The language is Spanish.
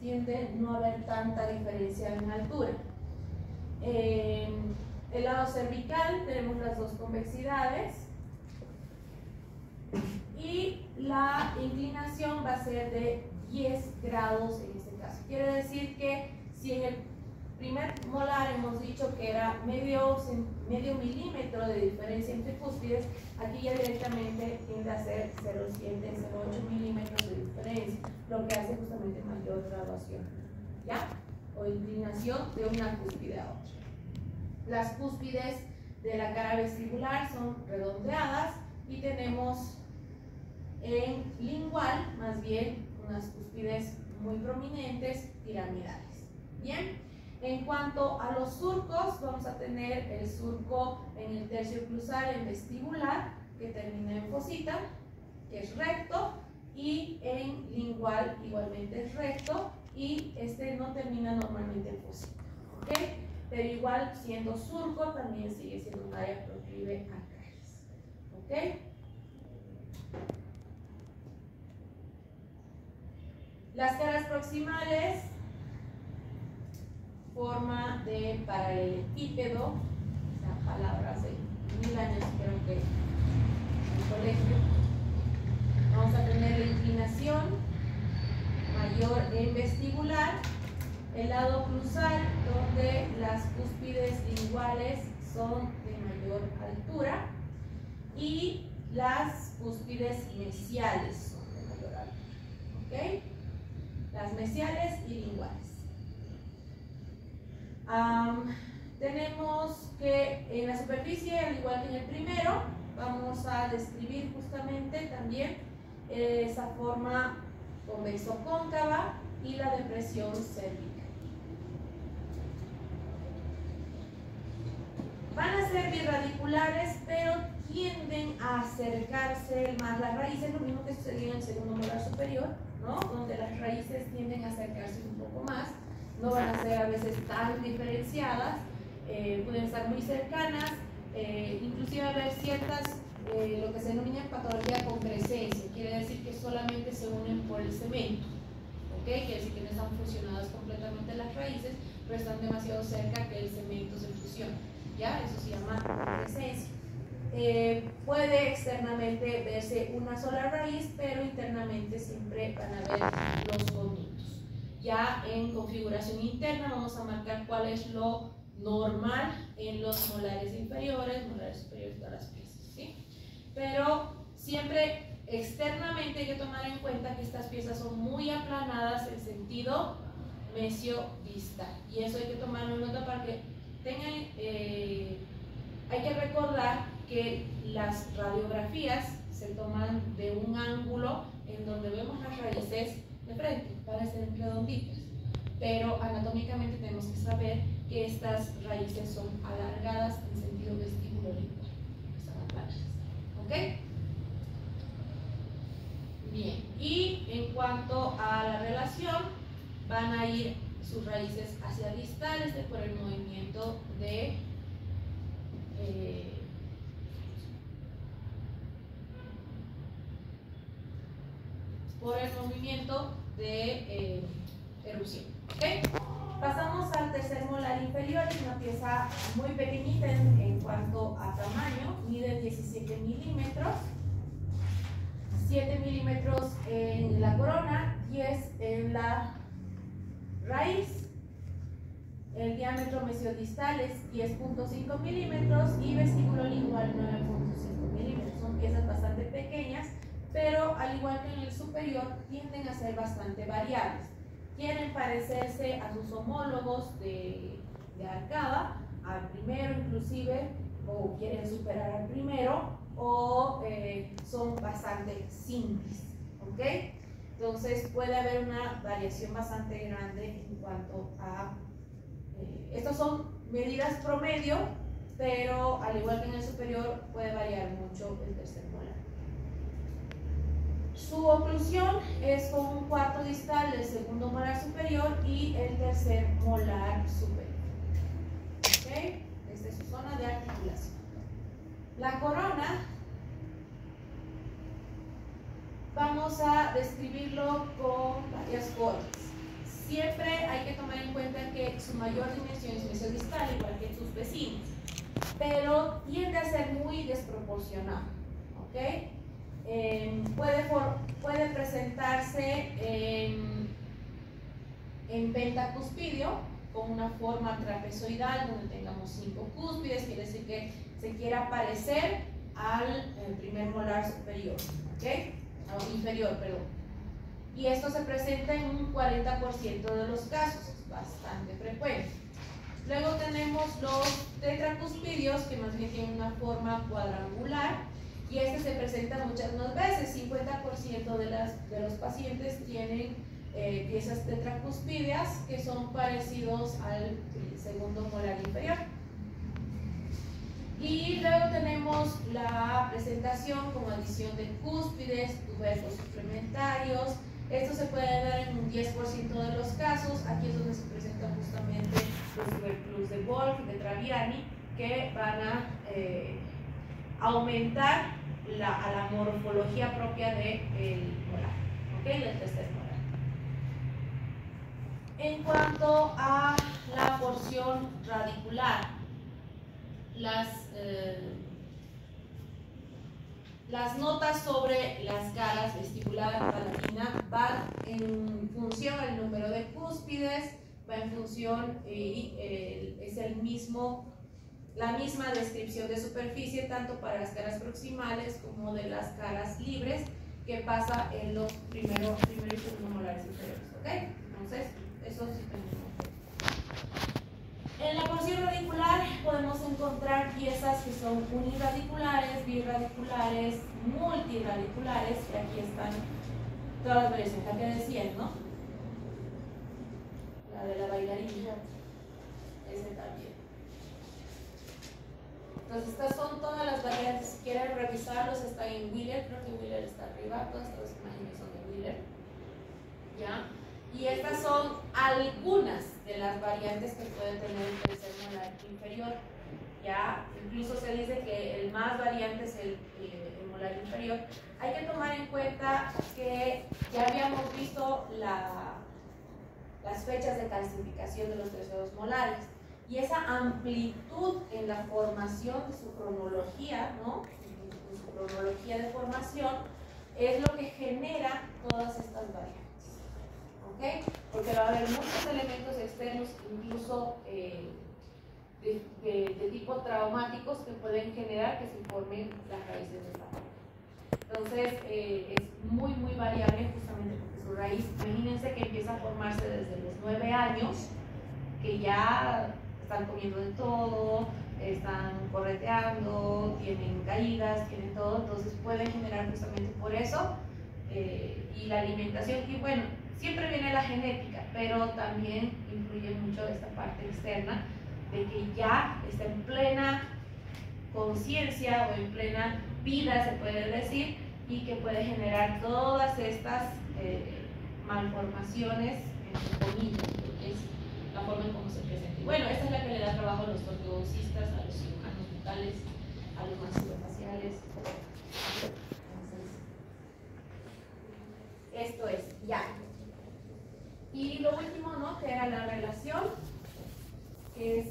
tiende no a haber tanta diferencia en altura. El lado cervical tenemos las dos convexidades y la inclinación va a ser de 10 grados en este caso. Quiere decir que si en el primer molar hemos dicho que era medio milímetro de diferencia entre cúspides, aquí ya directamente tiende a ser 0,7, 0,8 milímetros de diferencia, lo que hace justamente mayor graduación, ¿ya? O inclinación de una cúspide a otra. Las cúspides de la cara vestibular son redondeadas y tenemos en lingual más bien unas cúspides muy prominentes, piramidales. Bien, en cuanto a los surcos, vamos a tener el surco en el tercio oclusal, en vestibular, que termina en fosita, que es recto, y en lingual igualmente es recto, y este no termina normalmente en fosita, ¿ok? Pero igual, siendo surco, también sigue siendo un área proclive a caries, ¿ok? Las caras proximales, forma de paralelepípedo, esa palabra hace 1000 años creo que en el colegio. Vamos a tener la inclinación mayor en vestibular, el lado oclusal donde las cúspides linguales son de mayor altura y las cúspides mesiales son de mayor altura, ¿ok? Las mesiales y linguales. Tenemos que en la superficie, al igual que en el primero, vamos a describir justamente también esa forma convexo-cóncava y la depresión cervical. Van a ser birradiculares, pero tienden a acercarse más. Las raíces, lo mismo que sucedía en el segundo molar superior, ¿no? Donde las raíces tienden a acercarse un poco más. No van a ser a veces tan diferenciadas, pueden estar muy cercanas, inclusive haber ciertas, lo que se denomina patología con presencia, quiere decir que solamente se unen por el cemento, ¿ok? Quiere decir que no están fusionadas completamente las raíces, pero están demasiado cerca que el cemento se fusiona, ¿ya? Eso se llama presencia. Puede externamente verse una sola raíz, pero internamente siempre van a ver los comitos. Ya en configuración interna vamos a marcar cuál es lo normal en los molares inferiores, molares superiores, todas las piezas, ¿sí? Pero siempre externamente hay que tomar en cuenta que estas piezas son muy aplanadas en sentido mesio-distal, y eso hay que tomarlo en cuenta para que tengan, hay que recordar que las radiografías se toman de un ángulo en donde vemos las raíces de frente, parecen redonditas, pero anatómicamente tenemos que saber que estas raíces son alargadas en sentido vestíbulo-lingual, están aplanadas, ¿ok? Bien, y en cuanto a la relación, van a ir sus raíces hacia distales por el movimiento de erupción, ¿okay? Pasamos al tercer molar inferior, es una pieza muy pequeñita en cuanto a tamaño, mide 17 milímetros, 7 milímetros en la corona, 10 en la raíz. El diámetro mesiodistal es 10.5 milímetros y vestíbulo lingual 9.5 milímetros. Son piezas bastante pequeñas, pero al igual que en el superior tienden a ser bastante variables. Quieren parecerse a sus homólogos de arcada, al primero inclusive, o quieren superar al primero, o son bastante simples, ¿ok? Entonces puede haber una variación bastante grande en cuanto a estas son medidas promedio, pero al igual que en el superior puede variar mucho el tercer molar. Su oclusión es con un cuarto distal del segundo molar superior y el tercer molar superior. ¿Okay? Esta es su zona de articulación. La corona, vamos a describirlo con varias formas. siempre hay que tomar en cuenta que su mayor dimensión es mesodistal, igual que sus vecinos, pero tiende a ser muy desproporcionado, ¿ok? Puede presentarse en ventacuspidio con una forma trapezoidal donde tengamos 5 cúspides, quiere decir que se quiera parecer al primer molar superior, ¿ok? Inferior, perdón. Y esto se presenta en un 40% de los casos, es bastante frecuente. Luego tenemos los tetracuspidios, que más bien tienen una forma cuadrangular, y este se presenta muchas más veces. 50% de los pacientes tienen piezas tetracuspidias que son parecidos al segundo molar inferior. Y luego tenemos la presentación con adición de cúspides, tubérculos suplementarios. Esto se puede dar en un 10% de los casos. Aquí es donde se presentan justamente los tubérculos de Wolf, de Traviani, que van a aumentar a la morfología propia del molar, ¿ok? Del tercer molar. En cuanto a la porción radicular, las notas sobre las caras vestibular palatina van en función al número de cúspides, va en función es la misma descripción de superficie tanto para las caras proximales como de las caras libres que pasa en los primero y segundo molares inferiores, ¿ok? Entonces, eso sí tenemos. En la porción radicular podemos encontrar piezas que son unirradiculares, birradiculares, multirradiculares, y aquí están todas las variaciones, la que decían, ¿no? La de la bailarina, ese también. Entonces estas son todas las variantes, si quieren revisarlos están en Wheeler, creo que Wheeler está arriba, todas estas imágenes son de Wheeler, ¿ya? Y estas son algunas de las variantes que puede tener el tercer molar inferior. Ya, incluso se dice que el más variante es el molar inferior. Hay que tomar en cuenta que ya habíamos visto las fechas de calcificación de los terceros molares. Y esa amplitud en la formación de su cronología, ¿no? En su cronología de formación, es lo que genera todas estas variantes. ¿Okay? Porque va a haber muchos elementos externos, incluso de tipo traumáticos, que pueden generar que se formen las raíces de esta forma. Entonces, es muy variable justamente porque su raíz, imagínense que empieza a formarse desde los 9 años, que ya están comiendo de todo, están correteando, tienen caídas, tienen todo, entonces pueden generar justamente por eso, y la alimentación, y bueno, siempre viene la genética, pero también influye mucho esta parte externa de que ya está en plena conciencia o en plena vida, se puede decir, y que puede generar todas estas malformaciones, entre comillas, porque es la forma en cómo se presenta. Y bueno, esta es la que le da trabajo a los ortodoncistas, a los cirujanos bucales, a los maxilofaciales. Entonces, esto es, ya. Y lo último, ¿no? Que era la relación, que es